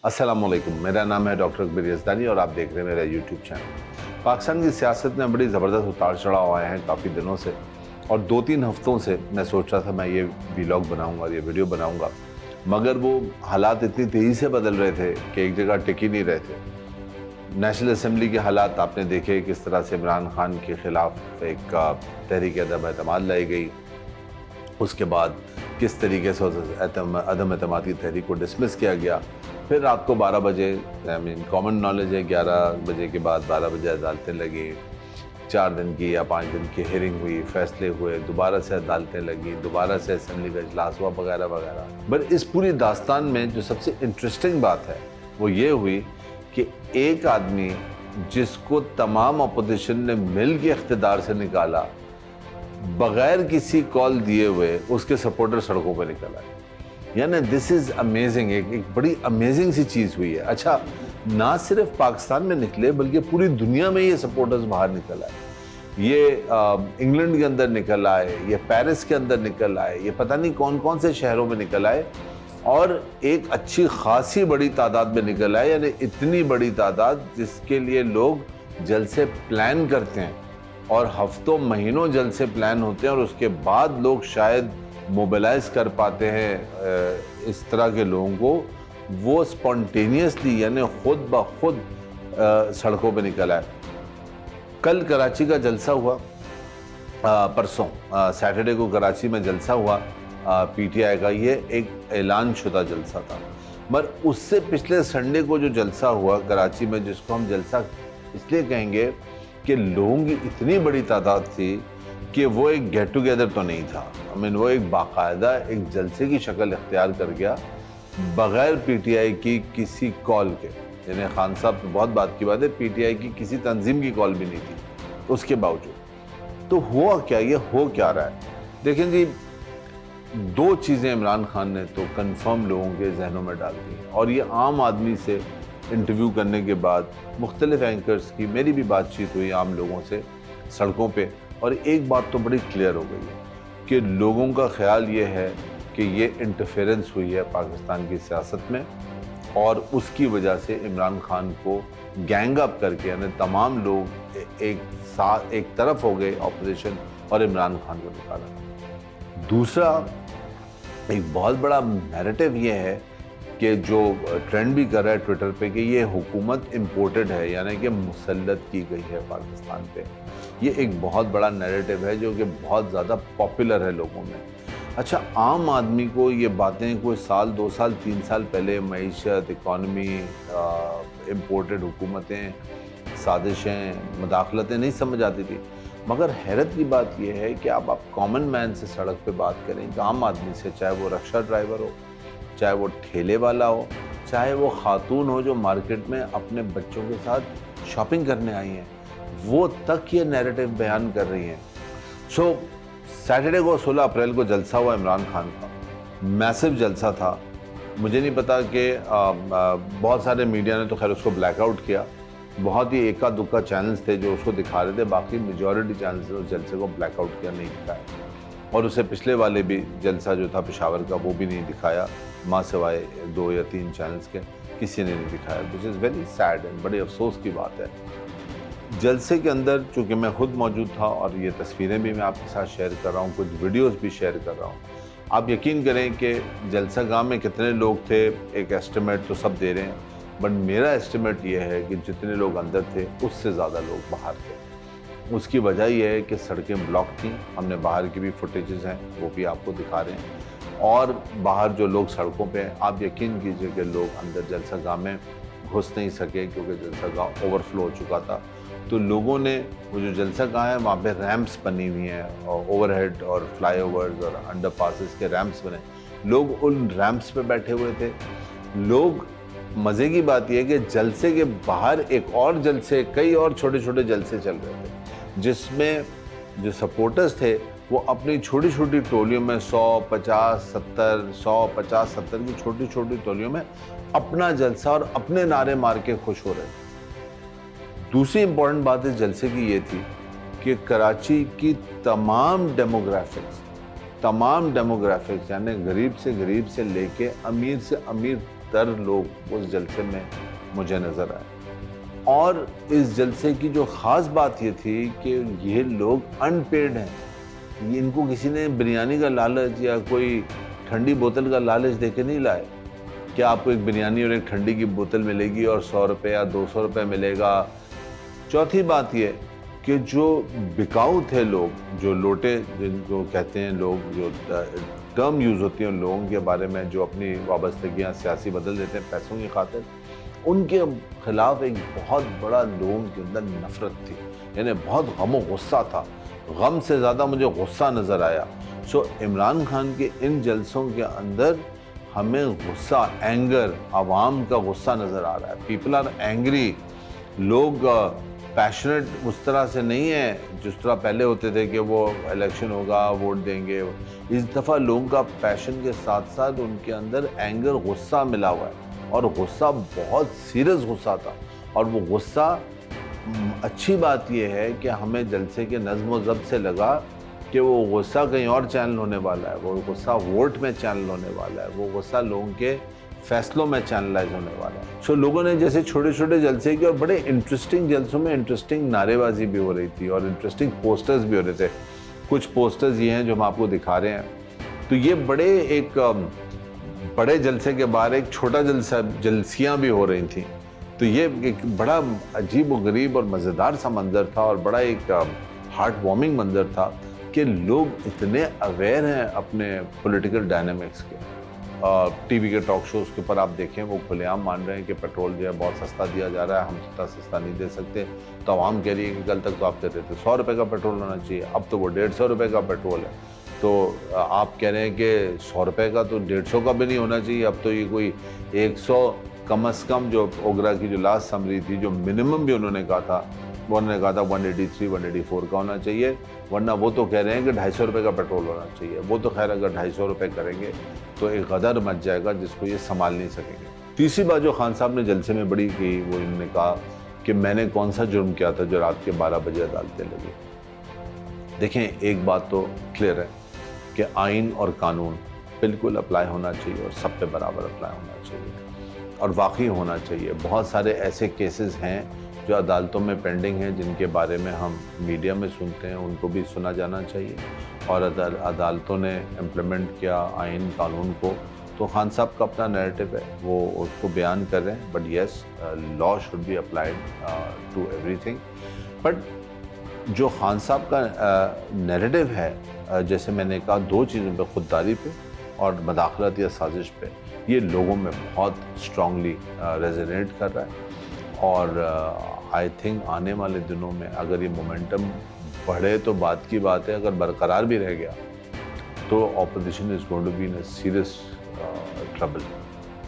अस्सलाम वालेकुम, मेरा नाम है डॉक्टर अकबर यज़दानी और आप देख रहे हैं मेरा यूट्यूब चैनल। पाकिस्तान की सियासत में बड़ी ज़बरदस्त उतार चढ़ाव आए हैं काफ़ी दिनों से, और 2-3 हफ्तों से मैं सोच रहा था मैं ये व्लॉग बनाऊंगा, ये वीडियो बनाऊंगा, मगर वो हालात इतनी तेज़ी से बदल रहे थे कि एक जगह टिक ही नहीं रहे थे। नेशनल असम्बली के हालात आपने देखे, किस तरह से इमरान खान के ख़िलाफ़ एक तहरीक अदम एतमाद लाई गई, उसके बाद किस तरीके से अदम एतमादी तहरीक को डिसमिस किया गया। फिर रात को 12 बजे, कॉमन नॉलेज है 11 बजे के बाद 12 बजे अदालतें लगी, 4 दिन की या 5 दिन की हियरिंग हुई, फैसले हुए, दोबारा से अदालतें लगी, दोबारा से असम्बली का इजलास हुआ, वगैरह वगैरह। बट इस पूरी दास्तान में जो सबसे इंटरेस्टिंग बात है वो ये हुई कि एक आदमी जिसको तमाम अपोजिशन ने मिल के इख्तिदार से निकाला, बगैर किसी कॉल दिए हुए उसके सपोर्टर सड़कों पर निकल आए। यानी दिस इज़ अमेजिंग, एक बड़ी अमेजिंग सी चीज़ हुई है। अच्छा, ना सिर्फ पाकिस्तान में निकले बल्कि पूरी दुनिया में ये सपोर्टर्स बाहर निकल आए। ये इंग्लैंड के अंदर निकल आए, ये पेरिस के अंदर निकल आए, ये पता नहीं कौन कौन से शहरों में निकल आए, और एक अच्छी खासी बड़ी तादाद में निकल आए। यानी इतनी बड़ी तादाद जिसके लिए लोग जलसे प्लान करते हैं और हफ्तों महीनों जलसे प्लान होते हैं, और उसके बाद लोग शायद मोबिलाइज कर पाते हैं इस तरह के लोगों को। वो स्पॉन्टेनियसली यानी खुद ब खुद सड़कों पे निकल आए। कल कराची का जलसा हुआ, परसों सैटरडे को कराची में जलसा हुआ पीटीआई का। ये एक ऐलान शुदा जलसा था, मगर उससे पिछले संडे को जो जलसा हुआ कराची में, जिसको हम जलसा इसलिए कहेंगे कि लोगों की इतनी बड़ी तादाद थी कि वो एक गेट टुगेदर तो नहीं था। वो एक बाकायदा एक जलसे की शक्ल इख्तियार कर गया, बग़ैर पीटीआई की किसी कॉल के। यानी खान साहब तो बहुत बात की बात है, पीटीआई की किसी तंजीम की कॉल भी नहीं थी उसके बावजूद। तो हुआ क्या, ये हो क्या रहा है? देखें जी, 2 चीज़ें इमरान खान ने तो कंफर्म लोगों के जहनों में डाल दी, और ये आम आदमी से इंटरव्यू करने के बाद मुख्तलिफ एंकर्स की मेरी भी बातचीत हुई आम लोगों से सड़कों पे, और एक बात तो बड़ी क्लियर हो गई है कि लोगों का ख्याल ये है कि ये इंटरफेरेंस हुई है पाकिस्तान की सियासत में, और उसकी वजह से इमरान खान को गैंग अप करके, यानी तमाम लोग एक तरफ हो गए अपोजिशन, और इमरान खान को निकाला। दूसरा एक बहुत बड़ा नैरेटिव ये है कि जो ट्रेंड भी कर रहा है ट्विटर पे कि ये हुकूमत इम्पोर्टेड है, यानी कि मुसल्लत की गई है पाकिस्तान पे। ये एक बहुत बड़ा नैरेटिव है जो कि बहुत ज़्यादा पॉपुलर है लोगों में। अच्छा, आम आदमी को ये बातें कोई साल 2 साल 3 साल पहले मईशत, इकॉनमी, इम्पोर्टेड हुकूमतें, साजिशें, मुदाखलतें नहीं समझ आती थी। मगर हैरत की बात यह है कि अब आप कॉमन मैन से सड़क पे बात करें, तो आम आदमी से, चाहे वो रिक्शा ड्राइवर हो, चाहे वो ठेले वाला हो, चाहे वो खातून हो जो मार्केट में अपने बच्चों के साथ शॉपिंग करने आई हैं, वो तक ये नैरेटिव बयान कर रही हैं। सो सैटरडे को 16 अप्रैल को जलसा हुआ इमरान खान का, मैसिव जलसा था। मुझे नहीं पता कि बहुत सारे मीडिया ने तो खैर उसको ब्लैकआउट किया, बहुत ही एका दुक्का चैनल्स थे जो उसको दिखा रहे थे, बाकी मेजॉरिटी चैनल्स ने उस जलसे को ब्लैकआउट किया, नहीं दिखाया। और उससे पिछले वाले भी जलसा जो था पेशावर का, वो भी नहीं दिखाया, माँ सिवाय 2 या 3 चैनल्स के किसी ने नहीं दिखाया, which is very sad and बड़े अफसोस की बात है। जलसे के अंदर चूँकि मैं खुद मौजूद था, और ये तस्वीरें भी मैं आपके साथ शेयर कर रहा हूँ, कुछ वीडियोस भी शेयर कर रहा हूँ। आप यकीन करें कि जलसा गाह में कितने लोग थे, एक एस्टिमेट तो सब दे रहे हैं, बट मेरा एस्टिमेट ये है कि जितने लोग अंदर थे उससे ज़्यादा लोग बाहर थे। उसकी वजह यह है कि सड़कें ब्लॉक थीं। हमने बाहर की भी फुटेजेस हैं, वो भी आपको दिखा रहे हैं, और बाहर जो लोग सड़कों पे हैं, आप यकीन कीजिए कि लोग अंदर जलसा गाह में घुस नहीं सके, क्योंकि जलसा गाह ओवरफ्लो हो चुका था। तो लोगों ने, वो जो जलसा गाह है वहाँ पे रैम्प्स बनी हुई हैं, और ओवरहेड और फ्लाईओवर्स और अंडर पासिस के रैम्प्स बने, लोग उन रैम्प्स पे बैठे हुए थे। लोग, मज़े की बात यह है कि जलसे के बाहर एक और जलसे, कई और छोटे छोटे जलसे चल रहे थे, जिसमें जो सपोर्टर्स थे वो अपनी छोटी छोटी टोलियों में 100-50-70 की छोटी छोटी टोलियों में अपना जलसा और अपने नारे मार के खुश हो रहे थे। दूसरी इंपॉर्टेंट बात इस जलसे की ये थी कि कराची की तमाम डेमोग्राफिक्स, यानी गरीब से लेके अमीर से अमीर در لوگ اس جلسے میں مجھے نظر آئے. اور اس جلسے کی جو خاص بات یہ تھی کہ یہ لوگ ان پیڈ ہیں. ان کو کسی نے بریانی کا لالچ یا کوئی ٹھنڈی بوتل کا لالچ دے کے نہیں لائے کہ آپ کو ایک بریانی اور ایک ٹھنڈی کی بوتل ملے گی اور 100 روپے یا 200 روپے ملے گا. چوتھی بات یہ کہ جو بکاؤ تھے لوگ، جو لوٹے جن کو کہتے ہیں لوگ، جو ٹرم یوز ہوتی ہیں ان لوگوں کے بارے میں جو اپنی وابستگیاں سیاسی بدل دیتے ہیں پیسوں کی خاطر، ان کے خلاف ایک بہت بڑا لوگوں کے اندر نفرت تھی. یعنی بہت غم و غصہ تھا. غم سے زیادہ مجھے غصہ نظر آیا. سو عمران خان کے ان جلسوں کے اندر ہمیں غصہ، اینگر، عوام کا غصہ نظر آ رہا ہے. People are angry. لوگ پیشنٹ اس طرح سے نہیں ہیں جس طرح پہلے ہوتے تھے کہ وہ الیکشن ہوگا ووٹ دیں گے. اس دفعہ لوگوں کا پیشن کے ساتھ ساتھ ان کے اندر اینگر، غصہ ملا ہوا ہے. اور غصہ بہت سیریس غصہ تھا. اور وہ غصہ، اچھی بات یہ ہے کہ ہمیں جلسے کے نظم و ضبط سے لگا کہ وہ غصہ کہیں اور چینل ہونے والا ہے. وہ غصہ ووٹ میں چینل ہونے والا ہے. وہ غصہ لوگوں کے فیصلوں میں چینلائز ہونے والا ہے. سو لوگوں نے جیسے چھوٹے چھوٹے جلسے کیے اور بڑے انٹرسٹنگ جلسوں میں انٹرسٹنگ نعرے بازی بھی ہو رہی تھی اور انٹرسٹنگ پوسٹرز بھی ہو رہے تھے. کچھ پوسٹرز یہ ہیں جو ہم آپ کو دکھا رہے ہیں. تو یہ بڑے جلسے کے بعد ایک چھوٹا جلسیاں بھی ہو رہی تھیں. تو یہ ایک بڑا عجیب و غریب اور مزیدار سا منظر تھا اور بڑا ایک ہارٹ وارمنگ منظر تھا کہ لوگ اتنے اویئر ہیں اپنے پولیٹیکل ڈائنامکس کے. ٹی وی کے ٹاک شوز کے اوپر آپ دیکھیں وہ کھلے عام مان رہے ہیں کہ پیٹرول جو ہے بہت سستا دیا جا رہا ہے، ہم اتنا سستا نہیں دے سکتے. تو عوام کہہ رہی ہے کہ کل تک تو آپ کہتے تھے 100 روپے کا پیٹرول ہونا چاہیے، اب تو وہ 150 روپے کا پیٹرول ہے. تو آپ کہہ رہے ہیں کہ 100 روپے کا تو 150 کا بھی نہیں ہونا چاہیے. اب تو یہ کوئی 100 کم از کم، جو اوگرا کی جو لاسٹ سمری تھی، جو منیمم بھی انہوں نے کہا تھا 183 184 کا ہونا چاہیے. ورنہ وہ تو کہہ رہے ہیں کہ 250 روپے کا پیٹرول ہونا چاہیے. وہ تو خیر اگر 250 روپے کریں گے تو ایک غدر مچ جائے گا جس کو یہ سنبھال نہیں سکیں گے. تیسری بات جو خان صاحب نے جلسے میں بڑی کی، وہ انہوں نے کہا کہ میں نے کون سا جرم کیا تھا جو رات کے 12 بجے عدالتیں لگی. دیکھیں ایک بات تو کلیئر ہے کہ آئین اور قانون بالکل اپلائی ہونا چاہیے اور سب پہ برابر اپلائی ہونا چاہیے اور واقعی ہونا چاہیے. بہت سارے ایسے کیسز ہیں جو عدالتوں میں پینڈنگ ہیں جن کے بارے میں ہم میڈیا میں سنتے ہیں، ان کو بھی سنا جانا چاہیے. اور عدالتوں نے امپلیمنٹ کیا آئین قانون کو. تو خان صاحب کا اپنا نیریٹو ہے، وہ اس کو بیان کر رہے ہیں. But yes, law should be applied to everything. But جو خان صاحب کا نیریٹو ہے، جیسے میں نے کہا 2 چیزوں پہ، خودداری پہ اور مداخلت یا سازش پہ، یہ لوگوں میں بہت اسٹرانگلی ریزونیٹ کر رہا ہے. اور آئی تھنک آنے والے دنوں میں اگر یہ مومنٹم بڑھے تو بات کی بات ہے. اگر برقرار بھی رہ گیا تو opposition is going to be in a serious trouble.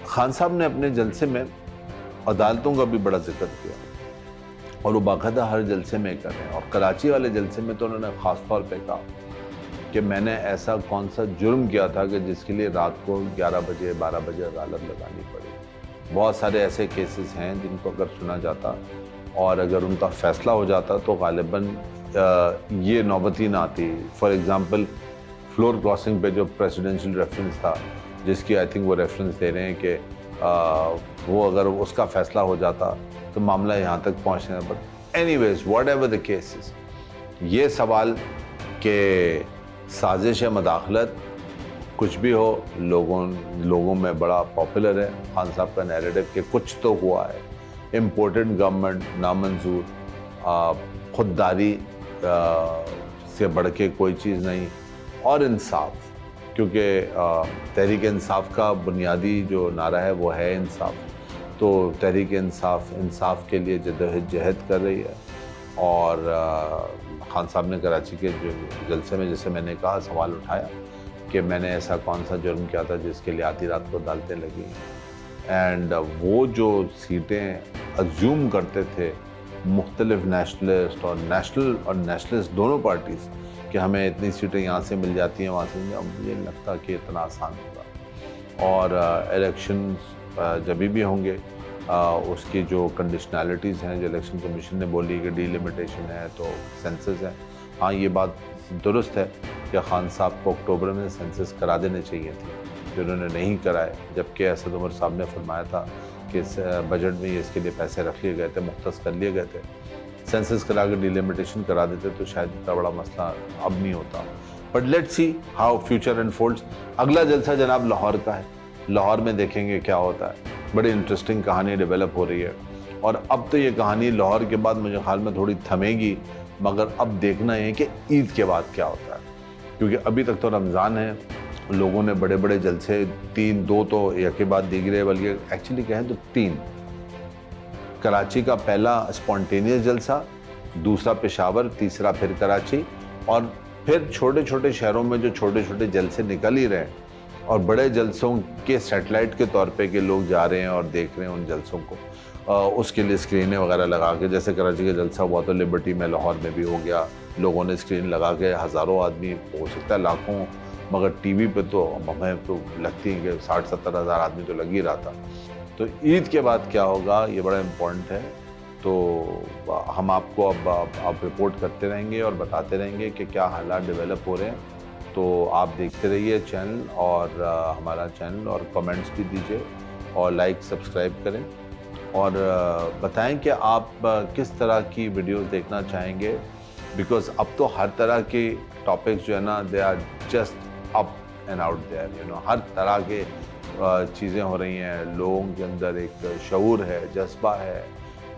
Khan صاحب نے اپنے جلسے میں عدالتوں کا بھی بڑا ذکر کیا اور وہ باقاعدہ ہر جلسے میں کر رہے ہیں. اور کراچی والے جلسے میں تو انہوں نے خاص طور پہ کہا کہ میں نے ایسا کون سا جرم کیا تھا کہ جس کے لیے رات کو 11 بجے 12 بجے عدالت لگانی پڑی. بہت سارے ایسے کیسز ہیں جن کو اگر سنا جاتا اور اگر ان کا فیصلہ ہو جاتا تو غالباً یہ نوبتی نہ آتی. فار ایگزامپل فلور کراسنگ پہ جو پریسیڈنشل ریفرنس تھا، جس کی آئی تھنک وہ ریفرنس دے رہے ہیں کہ وہ اگر اس کا فیصلہ ہو جاتا تو معاملہ یہاں تک پہنچنے پر. Anyways whatever the cases, یہ سوال کہ سازش یا مداخلت کچھ بھی ہو، لوگوں میں بڑا پاپولر ہے. خان صاحب کا نیریٹو کہ کچھ تو ہوا ہے. امپورٹنٹ گورنمنٹ نامنظور، خودداری سے بڑھ کے کوئی چیز نہیں، اور انصاف. کیونکہ تحریک انصاف کا بنیادی جو نعرہ ہے وہ ہے انصاف. تو تحریک انصاف کے لیے جدوجہد کر رہی ہے. اور خان صاحب نے کراچی کے جو جلسے میں، جیسے میں نے کہا، سوال اٹھایا کہ میں نے ایسا کون سا جرم کیا تھا جس کے لیے آدھی رات کو عدالتیں لگی. اینڈ وہ جو سیٹیں ازیوم کرتے تھے مختلف نیشنلسٹ اور نیشنلسٹ دونوں پارٹیز کہ ہمیں اتنی سیٹیں یہاں سے مل جاتی ہیں وہاں سے، مجھے نہیں لگتا کہ اتنا آسان ہوگا. اور الیکشن جبھی بھی ہوں گے، اس کی جو کنڈیشنالٹیز ہیں جو الیکشن کمیشن نے بولی کہ ڈی لمیٹیشن ہے تو سینسز ہے. ہاں یہ بات درست ہے کہ خان صاحب کو اکتوبر میں سینسس کرا دینے چاہیے تھی، जिन्होंने नहीं कराए, जबकि असद उमर साहब ने फरमाया था कि इस बजट में इसके लिए पैसे रख लिए गए थे, मुख्तस कर लिए गए थे। सेंसस करा के डिलिमिटेशन करा देते तो शायद इतना बड़ा मसला अब नहीं होता। But let's see how future unfolds. अगला जलसा जनाब लाहौर का है, लाहौर में देखेंगे क्या होता है। बड़ी इंटरेस्टिंग कहानी डेवलप हो रही है और अब तो ये कहानी लाहौर के बाद मुझे ख्याल में थोड़ी थमेगी, मगर अब देखना है कि ईद के बाद क्या होता है, क्योंकि अभी तक तो रमज़ान है, लोगों ने बड़े बड़े जलसे 3-2 तो एक के बाद दिख बल्कि एक्चुअली कहें तो 3। कराची का पहला स्पॉन्टेनियस जलसा, दूसरा पेशावर, तीसरा फिर कराची, और फिर छोटे छोटे शहरों में जो छोटे छोटे जलसे निकल ही रहे हैं और बड़े जलसों के सैटेलाइट के तौर पे के लोग जा रहे हैं और देख रहे हैं उन जलसों को। उसके लिए स्क्रीनें वगैरह लगा के, जैसे कराची का जलसा हुआ तो लिबर्टी में, लाहौर में भी हो गया, लोगों ने स्क्रीन लगा के, हज़ारों आदमी, हो सकता है लाखों, मगर टीवी पे तो हमें तो लगती है कि 60-70 हज़ार आदमी तो लग ही रहा था। तो ईद के बाद क्या होगा ये बड़ा इम्पोर्टेंट है, तो हम आपको अब रिपोर्ट करते रहेंगे और बताते रहेंगे कि क्या हालात डेवलप हो रहे हैं। तो आप देखते रहिए चैनल और हमारा चैनल, और कमेंट्स भी दीजिए और लाइक सब्सक्राइब करें, और बताएं कि आप किस तरह की वीडियोस देखना चाहेंगे, बिकॉज़ अब तो हर तरह के टॉपिक्स जो है ना, they are just up and out there, you know, हर तरह के चीज़ें हो रही हैं, लोगों के अंदर एक शऊर है, जज्बा है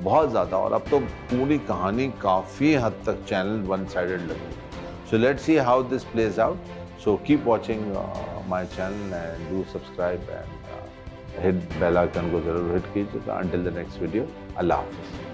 बहुत ज़्यादा, और अब तो पूरी कहानी काफ़ी हद तक चैनल वन साइडेड लगी। So let's see how this plays out. So keep watching my channel and do subscribe and hit bell icon को ज़रूर हिट कीजिएगा। अंटिल द नेक्स्ट वीडियो, अल्लाह हाफ़िज़।